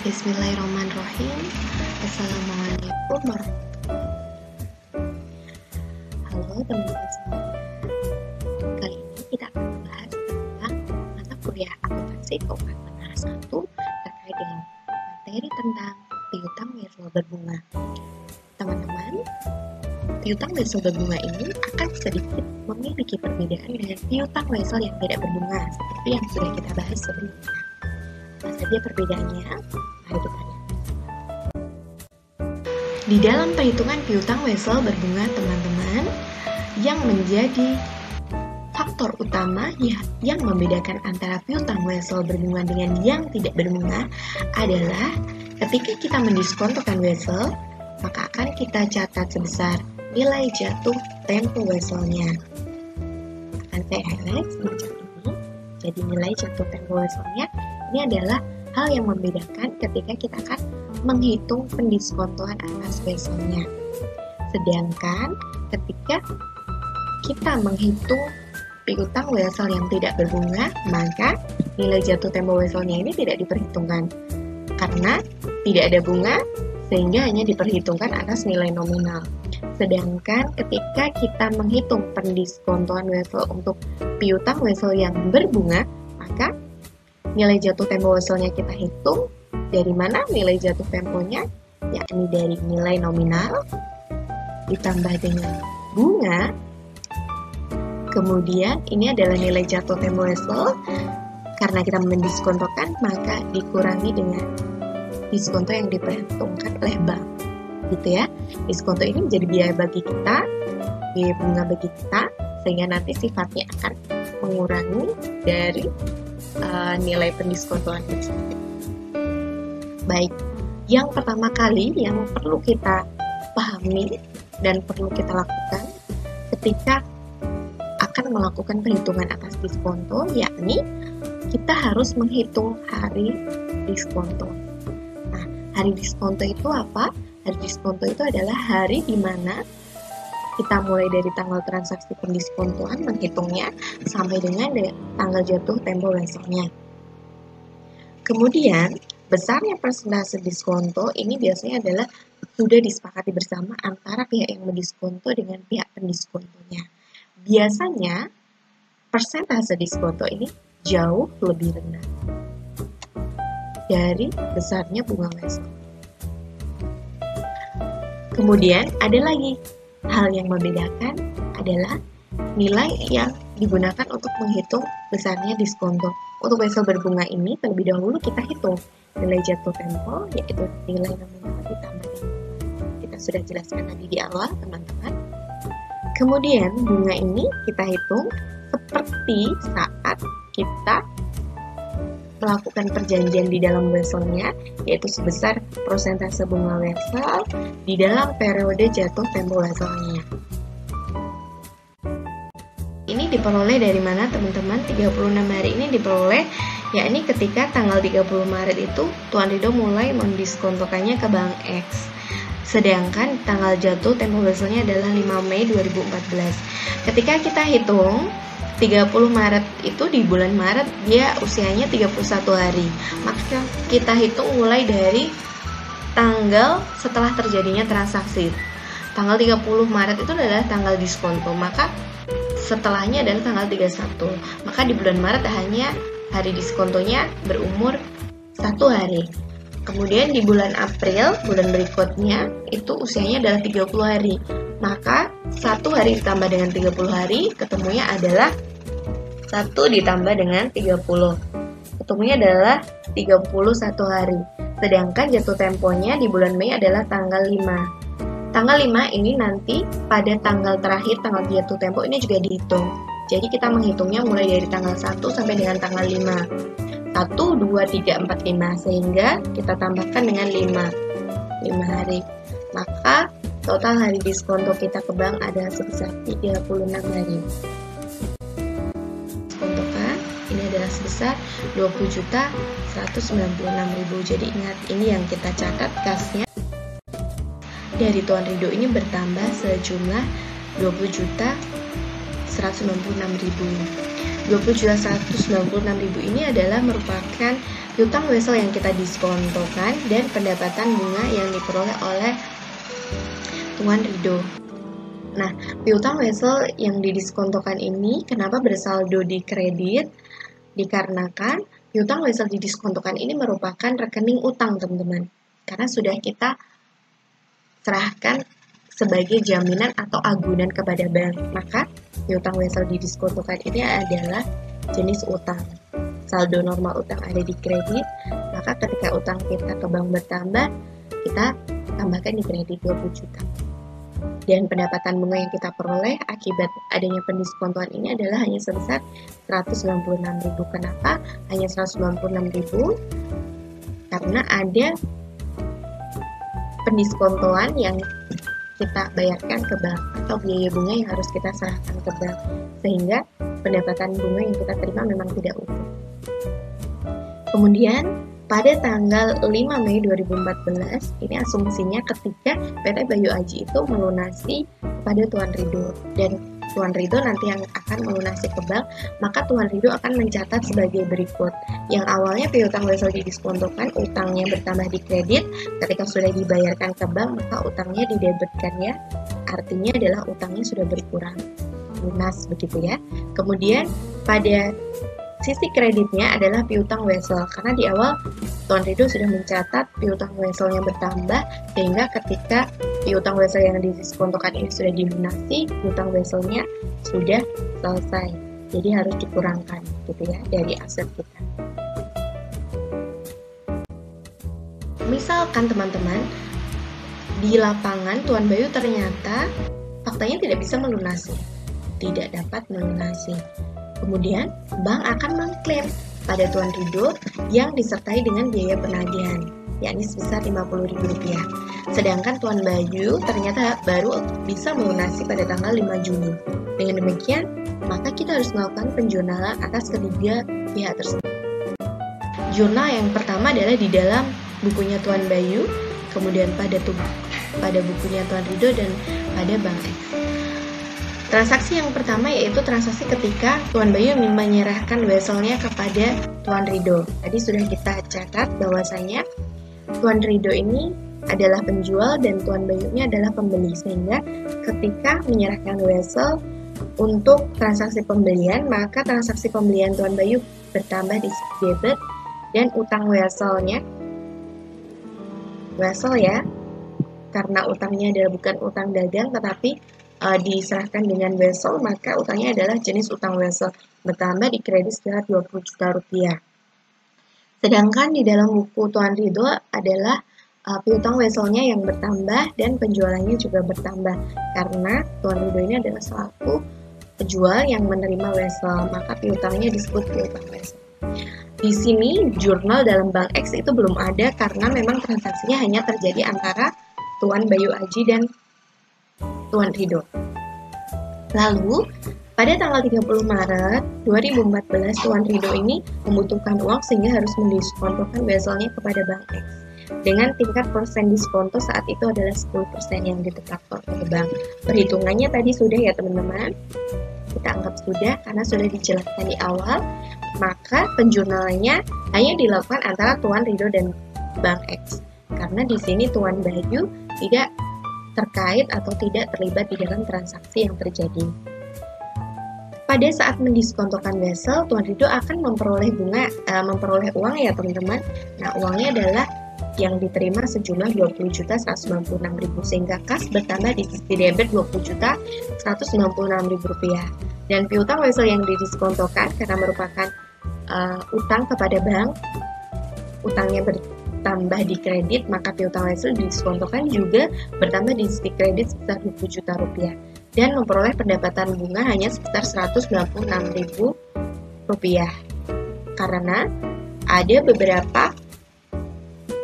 Bismillahirrahmanirrahim. Assalamualaikum warahmatullahi wabarakatuh. Halo teman-teman semua. Kali ini kita akan membahas tentang mata kuliah akuntansi keuangan menengah 1 terkait dengan materi tentang piutang wesel berbunga. Teman-teman, piutang wesel berbunga ini akan sedikit memiliki perbedaan dengan piutang wesel yang tidak berbunga seperti yang sudah kita bahas sebelumnya. Apa saja perbedaannya? Mari kita lihat. Di dalam perhitungan piutang wesel berbunga, teman-teman, yang menjadi faktor utama yang membedakan antara piutang wesel berbunga dengan yang tidak berbunga adalah ketika kita mendiskontokan wesel, maka akan kita catat sebesar nilai jatuh tempo weselnya. Akan saya highlight semacam ini. Jadi nilai jatuh tempo weselnya ini adalah hal yang membedakan ketika kita akan menghitung pendiskontoan atas weselnya. Sedangkan ketika kita menghitung piutang wesel yang tidak berbunga, maka nilai jatuh tempo weselnya ini tidak diperhitungkan. Karena tidak ada bunga, sehingga hanya diperhitungkan atas nilai nominal. Sedangkan ketika kita menghitung pendiskontoan wesel untuk piutang wesel yang berbunga, maka nilai jatuh tempo weselnya kita hitung dari mana nilai jatuh temponya, yakni dari nilai nominal ditambah dengan bunga. Kemudian ini adalah nilai jatuh tempo wesel. Karena kita mendiskontokan, maka dikurangi dengan diskonto yang diperhitungkan oleh bank, gitu ya. Diskonto ini menjadi biaya bagi kita, biaya bunga bagi kita, sehingga nanti sifatnya akan mengurangi dari nilai pendiskontoan tersebut. Baik, yang pertama kali yang perlu kita pahami dan perlu kita lakukan ketika akan melakukan perhitungan atas diskonto, yakni kita harus menghitung hari diskonto. Nah, hari diskonto itu apa? Hari diskonto itu adalah hari di mana kita mulai dari tanggal transaksi pendiskontoan menghitungnya sampai dengan tanggal jatuh tempo weselnya. Kemudian, besarnya persentase diskonto ini biasanya adalah sudah disepakati bersama antara pihak yang mendiskonto dengan pihak pendiskontonya. Biasanya, persentase diskonto ini jauh lebih rendah dari besarnya bunga wesel. Kemudian, ada lagi hal yang membedakan adalah nilai yang digunakan untuk menghitung besarnya diskonto. Untuk wesel berbunga ini, terlebih dahulu kita hitung nilai jatuh tempo, yaitu nilai nominal ditambah dengan kita sudah jelaskan tadi di awal, teman-teman. Kemudian, bunga ini kita hitung seperti saat kita melakukan perjanjian di dalam weselnya, yaitu sebesar persentase bunga wesel di dalam periode jatuh tempo weselnya. Ini diperoleh dari mana, teman-teman? 36 hari ini diperoleh, yakni ketika tanggal 30 Maret itu Tuan Rido mulai mendiskontokannya ke Bank X. Sedangkan tanggal jatuh tempo weselnya adalah 5 Mei 2014. Ketika kita hitung 30 Maret itu di bulan Maret dia usianya 31 hari. Maka kita hitung mulai dari tanggal setelah terjadinya transaksi. Tanggal 30 Maret itu adalah tanggal diskonto, maka setelahnya adalah tanggal 31. Maka di bulan Maret hanya hari diskontonya berumur 1 hari. Kemudian di bulan April, bulan berikutnya, itu usianya adalah 30 hari. Maka 1 hari ditambah dengan 30 hari, ketemunya adalah 1 ditambah dengan 30. Ketemunya adalah 31 hari. Sedangkan jatuh temponya di bulan Mei adalah tanggal 5. Tanggal 5 ini nanti pada tanggal terakhir, tanggal jatuh tempo ini juga dihitung. Jadi kita menghitungnya mulai dari tanggal 1 sampai dengan tanggal 5. 1, 2, 3, 4, 5, sehingga kita tambahkan dengan 5 hari. Maka total hari diskonto kita ke bank adalah sebesar 36 hari. Diskontokan ini adalah sebesar 20.196.000. Jadi ingat, ini yang kita catat kasnya dari Tuan Rido ini bertambah sejumlah 20.196.000. 20.196.000 ini adalah merupakan piutang wesel yang kita diskontokan, dan pendapatan bunga yang diperoleh oleh Tuan Rido. Nah, piutang wesel yang didiskontokan ini kenapa bersaldo di kredit? Dikarenakan piutang wesel didiskontokan ini merupakan rekening utang, teman-teman. Karena sudah kita serahkan sebagai jaminan atau agunan kepada bank. Maka piutang wesel didiskontokan ini adalah jenis utang. Saldo normal utang ada di kredit, maka ketika utang kita ke bank bertambah, kita tambahkan di kredit 20 juta. Dan pendapatan bunga yang kita peroleh akibat adanya pendiskontoan ini adalah hanya sebesar 196.000. Kenapa hanya 196.000? Karena ada pendiskontoan yang kita bayarkan ke bank atau biaya bunga yang harus kita serahkan ke bank, sehingga pendapatan bunga yang kita terima memang tidak utuh. Kemudian pada tanggal 5 Mei 2014, ini asumsinya ketika PT Bayu Aji itu melunasi kepada Tuan Rido, dan Tuan Rido nanti yang akan melunasi ke bank, maka Tuan Rido akan mencatat sebagai berikut. Yang awalnya piutang wesel didiskontokan, utangnya bertambah di kredit, ketika sudah dibayarkan ke bank, maka utangnya didebetkan ya, artinya adalah utangnya sudah berkurang, lunas begitu ya. Kemudian pada sisi kreditnya adalah piutang wesel, karena di awal Tuan Rido sudah mencatat piutang weselnya bertambah, sehingga ketika piutang wesel yang didiskontokan ini sudah dilunasi, piutang weselnya sudah selesai. Jadi harus dikurangkan gitu ya dari aset kita. Misalkan teman-teman, di lapangan Tuan Bayu ternyata faktanya tidak bisa melunasi, tidak dapat melunasi. Kemudian, bank akan mengklaim pada Tuan Rido yang disertai dengan biaya penagihan, yakni sebesar Rp50.000. Sedangkan Tuan Bayu ternyata baru bisa melunasi pada tanggal 5 Juni. Dengan demikian, maka kita harus melakukan penjurnalan atas ketiga pihak tersebut. Jurnal yang pertama adalah di dalam bukunya Tuan Bayu, kemudian pada bukunya Tuan Rido, dan pada Bank X. Transaksi yang pertama yaitu transaksi ketika Tuan Bayu menyerahkan weselnya kepada Tuan Rido. Tadi sudah kita catat bahwasanya Tuan Rido ini adalah penjual dan Tuan Bayu ini adalah pembeli, sehingga ketika menyerahkan wesel untuk transaksi pembelian, maka transaksi pembelian Tuan Bayu bertambah di debit, dan utang weselnya wesel ya, karena utangnya adalah bukan utang dagang tetapi diserahkan dengan wesel, maka utangnya adalah jenis utang wesel, bertambah di kredit sekitar Rp20 juta. Sedangkan di dalam buku Tuan Rido adalah piutang weselnya yang bertambah dan penjualannya juga bertambah, karena Tuan Rido ini adalah selaku penjual yang menerima wesel, maka piutangnya disebut piutang wesel. Di sini jurnal dalam Bank X itu belum ada karena memang transaksinya hanya terjadi antara Tuan Bayu Aji dan Tuan Rido. Lalu, pada tanggal 30 Maret 2014, Tuan Rido ini membutuhkan uang sehingga harus mendiskontokan weselnya kepada Bank X. Dengan tingkat persen diskonto saat itu adalah 10% yang ditetapkan oleh bank. Perhitungannya tadi sudah ya teman-teman. Kita anggap sudah karena sudah dijelaskan di awal. Maka penjurnalannya hanya dilakukan antara Tuan Rido dan Bank X. Karena di sini Tuan Bayu tidak terkait atau tidak terlibat di dalam transaksi yang terjadi. Pada saat mendiskontokan wesel, Tuan Rido akan memperoleh uang ya teman-teman. Nah, uangnya adalah yang diterima sejumlah Rp20.196.000, sehingga kas bertambah di sisi debit Rp20.196.000. Dan piutang wesel yang didiskontokan karena merupakan utang kepada bank, utangnya bertambah di kredit, maka piutang wesel didiskontokan juga bertambah di sisi kredit sebesar Rp20 juta, dan memperoleh pendapatan bunga hanya sebesar Rp196.000, karena ada beberapa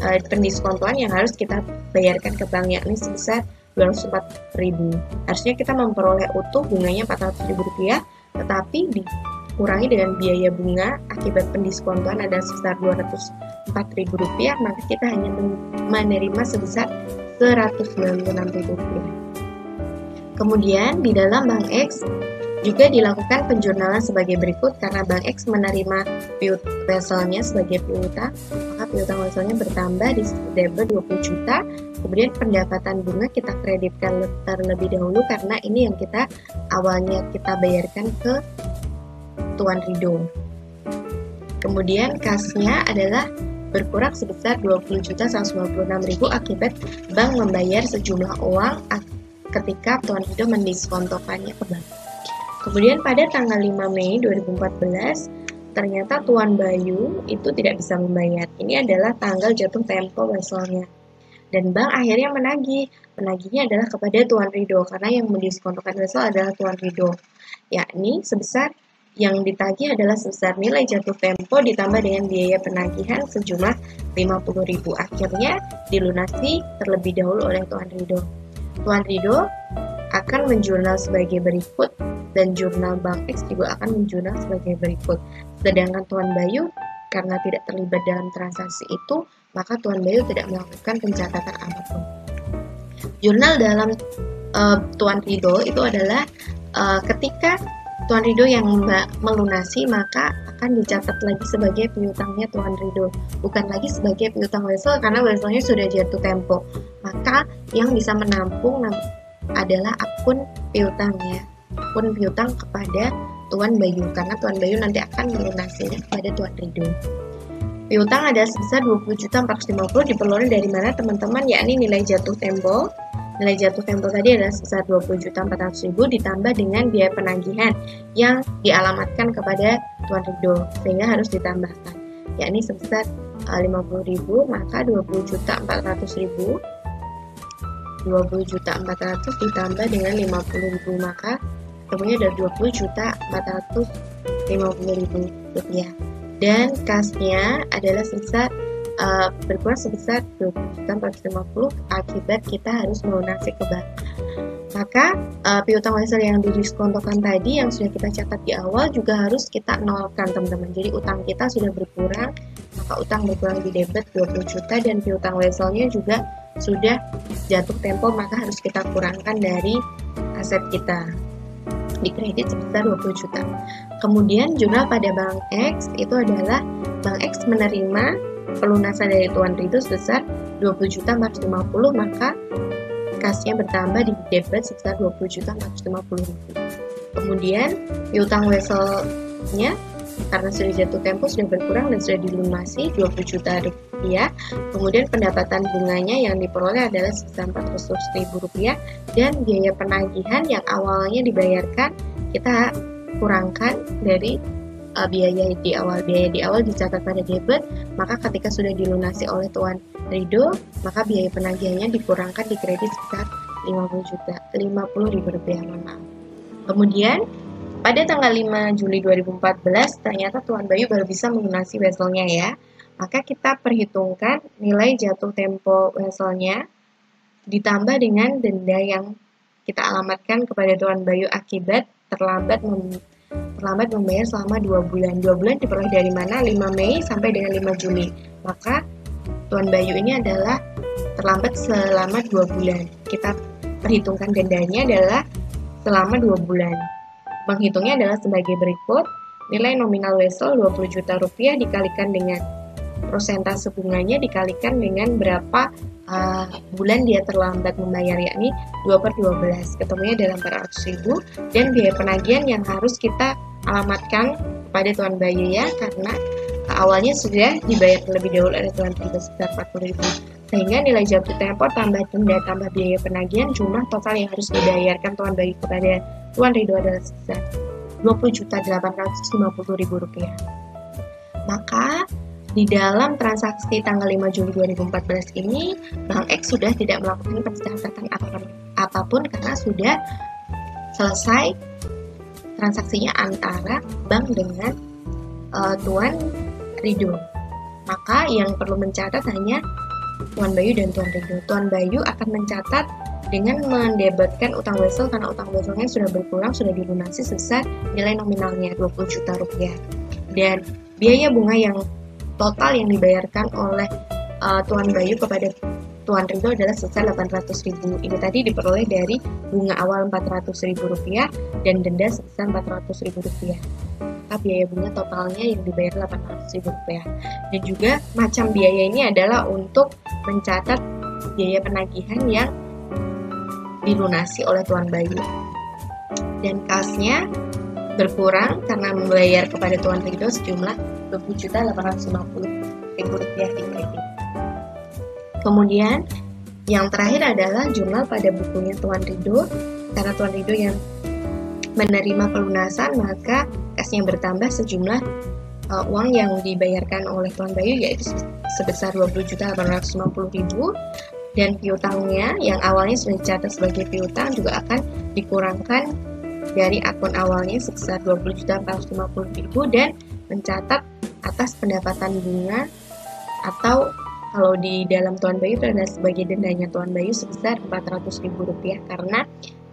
pendiskontoan yang harus kita bayarkan ke bank, yakni sebesar Rp204.000. Harusnya kita memperoleh utuh bunganya Rp400.000, tetapi dikurangi dengan biaya bunga akibat pendiskontoan ada sebesar Rp204.000, maka kita hanya menerima sebesar Rp196.000. Kemudian di dalam Bank X Juga dilakukan penjurnalan sebagai berikut karena Bank X menerima weselnya sebagai piutang, maka piutang weselnya bertambah di debit 20 juta. Kemudian pendapatan bunga kita kreditkan terlebih dahulu karena ini yang kita awalnya kita bayarkan ke Tuan Rido. Kemudian kasnya adalah berkurang sebesar 20.196.000 akibat bank membayar sejumlah uang ketika Tuan Rido mendiskontokannya ke bank. Kemudian pada tanggal 5 Mei 2014, ternyata Tuan Bayu itu tidak bisa membayar. Ini adalah tanggal jatuh tempo weselnya. Dan bank akhirnya menagih. Menagihnya adalah kepada Tuan Rido, karena yang mendiskontokan wesel adalah Tuan Rido. Yakni sebesar yang ditagih adalah sebesar nilai jatuh tempo ditambah dengan biaya penagihan sejumlah 50.000. Akhirnya dilunasi terlebih dahulu oleh Tuan Rido. Tuan Rido akan menjurnal sebagai berikut dan jurnal Bank X juga akan menjurnal sebagai berikut. Sedangkan Tuan Bayu karena tidak terlibat dalam transaksi itu, maka Tuan Bayu tidak melakukan pencatatan apapun. Jurnal dalam Tuan Rido itu adalah ketika Tuan Rido yang melunasi, maka akan dicatat lagi sebagai piutangnya Tuan Rido, bukan lagi sebagai piutang wesel karena weselnya sudah jatuh tempo. Maka yang bisa menampung adalah akun piutangnya, akun piutang kepada Tuan Bayu, karena Tuan Bayu nanti akan melunasinya kepada Tuan Rido. Piutang adalah sebesar 20.450 diperoleh dari mana teman-teman, yakni nilai jatuh tempo. Nilai jatuh tempo tadi adalah sebesar 20.400.000 ditambah dengan biaya penagihan yang dialamatkan kepada Tuan Rido, sehingga harus ditambahkan, yakni sebesar 50.000, maka 20.400.000 20.400 ditambah dengan 50.000, maka ketemunya ada 20.450.000 rupiah. Dan kasnya adalah sebesar berkurang sebesar 20.450 akibat kita harus melunasi ke bank. Maka piutang wesel yang didiskontokan tadi yang sudah kita catat di awal juga harus kita nolkan, teman-teman. Jadi utang kita sudah berkurang, maka utang berkurang di debit 20 juta dan piutang weselnya juga sudah jatuh tempo, maka harus kita kurangkan dari aset kita di kredit sebesar 20 juta. Kemudian jurnal pada Bank X itu adalah Bank X menerima pelunasan dari Tuan Rido sebesar 20.450, maka kasnya bertambah di debit sebesar 20.450.000. Kemudian piutang weselnya karena sudah jatuh tempo sudah berkurang dan sudah dilunasi 20 juta rupiah. Kemudian pendapatan bunganya yang diperoleh adalah sebesar 400.000 rupiah dan biaya penagihan yang awalnya dibayarkan kita kurangkan dari biaya di awal. Biaya di awal dicatat pada debit, maka ketika sudah dilunasi oleh Tuan Rido, maka biaya penagihannya dikurangkan di kredit sebesar 50.000 rupiah. Kemudian pada tanggal 5 Juli 2014, ternyata Tuan Bayu baru bisa melunasi weselnya ya. Maka kita perhitungkan nilai jatuh tempo weselnya ditambah dengan denda yang kita alamatkan kepada Tuan Bayu akibat terlambat membayar selama 2 bulan. 2 bulan diperoleh dari mana? 5 Mei sampai dengan 5 Juli. Maka Tuan Bayu ini adalah terlambat selama 2 bulan. Kita perhitungkan dendanya adalah selama 2 bulan. Menghitungnya adalah sebagai berikut. Nilai nominal wesel 20 juta rupiah dikalikan dengan persentase bunganya dikalikan dengan berapa bulan dia terlambat membayar, yakni 2/12. Ketemunya dalam 400.000 dan biaya penagihan yang harus kita alamatkan kepada Tuan Bayu ya, karena awalnya sudah dibayar terlebih dahulu oleh Tuan Rido sebesar 40.000. Sehingga nilai jatuh tempo tambah denda tambah biaya penagihan jumlah total yang harus dibayarkan Tuan Bayu kepada Tuan Rido adalah sebesar 20.850.000 rupiah. Maka di dalam transaksi tanggal 5 Juli 2014 ini, Bank X sudah tidak melakukan pencatatan apapun karena sudah selesai transaksinya antara bank dengan Tuan Rido. Maka yang perlu mencatat hanya Tuan Bayu dan Tuan Rido. Tuan Bayu akan mencatat dengan mendebetkan utang wesel karena utang weselnya sudah berkurang, sudah dilunasi sebesar nilai nominalnya 20 juta rupiah. Dan biaya bunga yang total yang dibayarkan oleh Tuan Bayu kepada Tuan Rido adalah sebesar 800.000. Ini tadi diperoleh dari bunga awal Rp400.000 dan denda sebesar Rp400.000. Maka biaya bunga totalnya yang dibayar Rp800.000. Dan juga macam biaya ini adalah untuk mencatat biaya penagihan yang dilunasi oleh Tuan Bayu. Dan kasnya berkurang karena membayar kepada Tuan Rido sejumlah Rp20.850.000 di kredit. Kemudian yang terakhir adalah jurnal pada bukunya Tuan Rido. Karena Tuan Rido yang menerima pelunasan, maka kasnya bertambah sejumlah uang yang dibayarkan oleh Tuan Bayu, yaitu sebesar Rp20.850.000, dan piutangnya yang awalnya sudah dicatat sebagai piutang juga akan dikurangkan dari akun awalnya sebesar Rp20.450.000 dan mencatat atas pendapatan bunga, atau kalau di dalam Tuan Bayu itu adalah sebagai dendanya Tuan Bayu sebesar Rp400.000 karena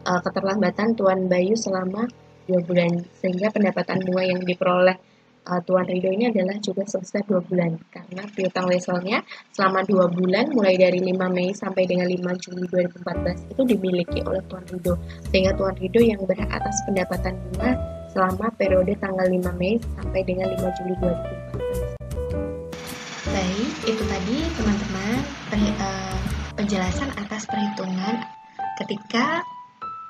keterlambatan Tuan Bayu selama 2 bulan, sehingga pendapatan bunga yang diperoleh Tuan Rido ini adalah juga sebesar 2 bulan karena piutang weselnya selama 2 bulan mulai dari 5 Mei sampai dengan 5 Juli 2014 itu dimiliki oleh Tuan Rido, sehingga Tuan Rido yang berhak atas pendapatan bunga selama periode tanggal 5 Mei sampai dengan 5 Juli 2014. Baik, itu tadi teman-teman penjelasan atas perhitungan ketika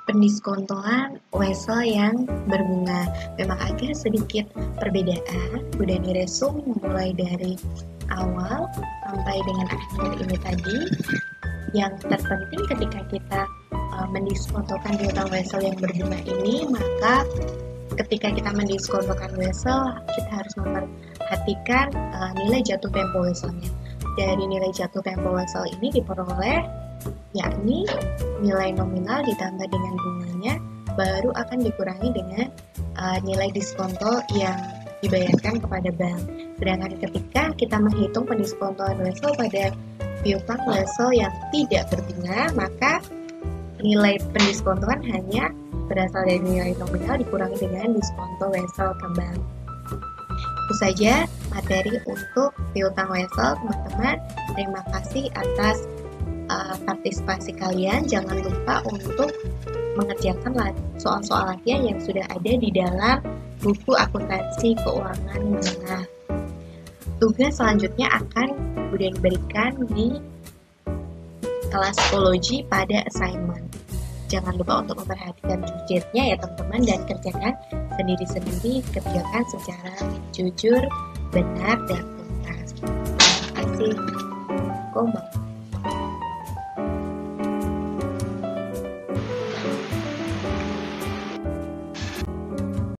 pendiskontoan wesel yang berbunga. Memang agak sedikit perbedaan. Bunda Niresum mulai dari awal sampai dengan akhir ini tadi. Yang terpenting ketika kita mendiskontokan piutang wesel yang berbunga ini, maka ketika kita mendiskontokan wesel, kita harus memperhatikan nilai jatuh tempo weselnya. Dari nilai jatuh tempo wesel ini diperoleh yakni nilai nominal ditambah dengan bunganya, baru akan dikurangi dengan nilai diskonto yang dibayarkan kepada bank. Sedangkan ketika kita menghitung pendiskontoan wesel pada piutang wesel yang tidak berbunga, maka nilai pendiskontoan hanya berasal dari nilai nominal dikurangi dengan diskonto wesel ke bank. Itu saja materi untuk piutang wesel, teman-teman. Terima kasih atas partisipasi kalian. Jangan lupa untuk mengerjakan soal-soal latihan yang sudah ada di dalam buku akuntansi keuangan menengah. Tugas selanjutnya akan Bunda berikan di kelas psikologi pada assignment. Jangan lupa untuk memperhatikan jujurnya ya teman-teman, dan kerjakan sendiri-sendiri, kerjakan secara jujur, benar, dan tuntas. Terima kasih.